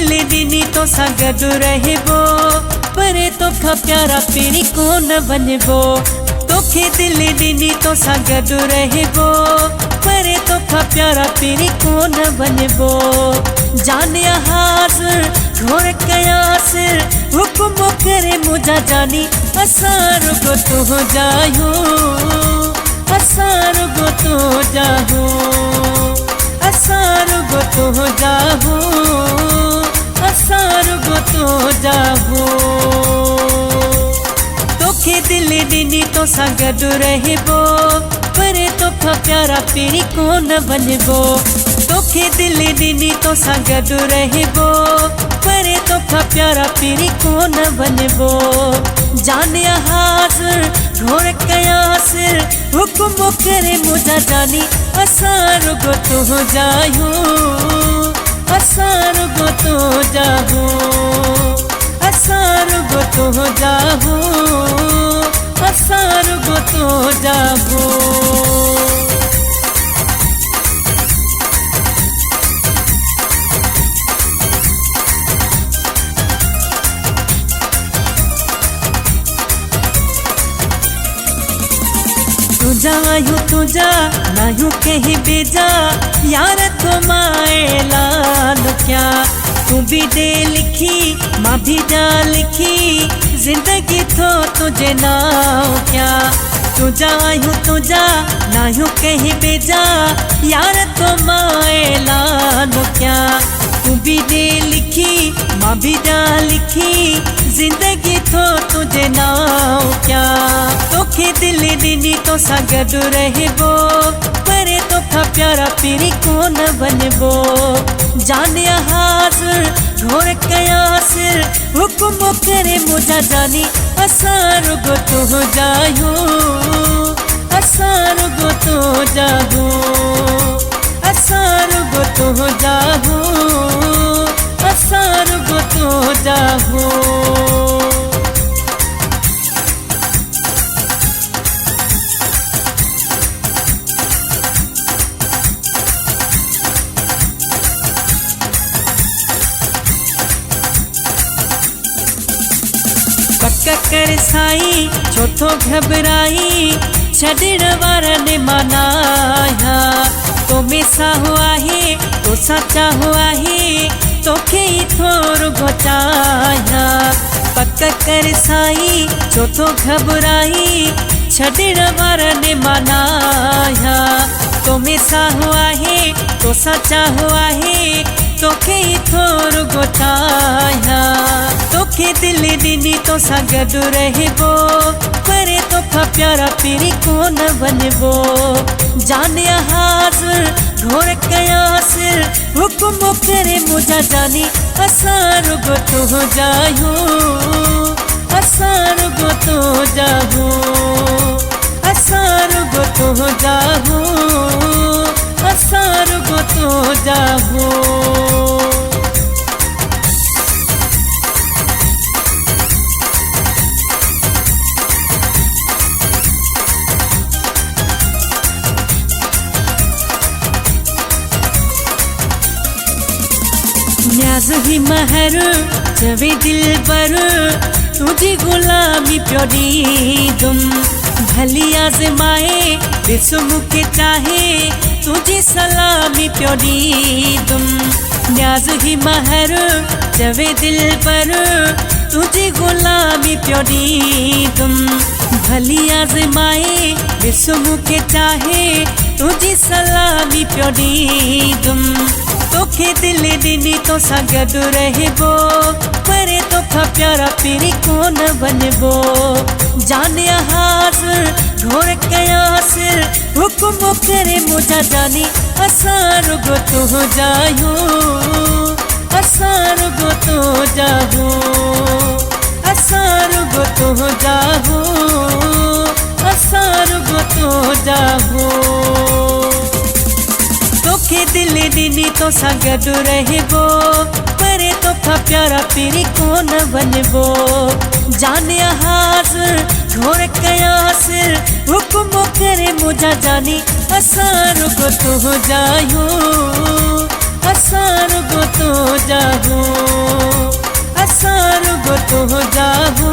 दिल दिनी तो सागद रहबो परे तो खा प्यारा पीरी कौन बनबो तोखे दिल दिनी तो सागद रहबो परे तो खा प्यारा पीरी कौन बनबो जाने हाज़िर घोर कयास हुक्म करे मुझा जानी असार को तो जायो असार को तो जाहो असार को तो जाहो असार को तो जाहो तोखे दिल दिनी तो सागद रहबो परे तो खा प्यारा पीरी कौन बनबो तोखे दिल दिनी तो सागद रहबो परे तो खा प्यारा पीरी कौन बनबो जाने हाज़िर घोर कयास हुक्म करे मुझा जानी असार को तो जायो असार को तो जाहो असार को तो जाहो असार को तो जाहो तुझा यूं तुझा ना यूं कहीं बेजा यार तो माएला क्या तू भी दे लिखी माँ भी जा लिखी जिंदगी तो तुझे ना क्या तुझा यूं तुझा ना यूं कहीं बेजा यार तो माएला क्या तू भी दे लिखी माँ भी जा लिखी जिंदगी तो तुझे ना क्या तोखे दिल दिनी तो सागद रहबो परे तो खा प्यारा पीरी कौन बनबो जाने हाज़िर घोर कयास हुक्म करे मुझा जानी असार को तो जायो असार को तो जाहो असार को तो जाहो असार को तो जाहो पक्का कर साई छोथो घबराई छड़ण वारा ने मनाया तो मिसा हुआ है तो सच्चा हुआ है तोखे ही थोर घोचाया पक्का कर साई छोथो घबराई छड़ण वारा ने मनाया तो मिसा हुआ है तो सच्चा हुआ है तोखे ही थोर घोचाया तोखे दिल दिनी तो सागद रहबो परे तो खा प्यारा पीरी कौन बनबो जाने हाज़िर घोर कयास हुक्म करे मुझा जानी असार को तो जायो असार को तो जाहो असार को तो जाहो असार को तो जाहो न्याज़ ही महर चवे दिल पर तुझी गुलामी प्योरी तुम भली आज़माए बेसुम के चाहे तुझी सलामी प्योरी तुम न्याज़ ही महर चवे दिल पर तुझी गुलामी प्योरी तुम भली आज़माए बेसुम के चाहे तुझी सलामी प्योरी तुम तोखे दिल दिनी तो सागद रहबो परे तो खा प्यारा पीरी कौन बनबो जाने हाज़िर घोर कयास हुक्म करे मुझा जानी असार को तो जायो असार को तो जाहो असार को तो जाहो असार को तो जाहो तोखे दिल दिनी तो सागद रहबो परे तो खा प्यारा पीरी कौन बनबो जाने हाज़िर घोर कयास हुक्म करे मुझा जानी असार को तो जायो असार गो तो जाहू असार गो तो जाहू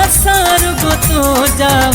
असार गो तो जाहू।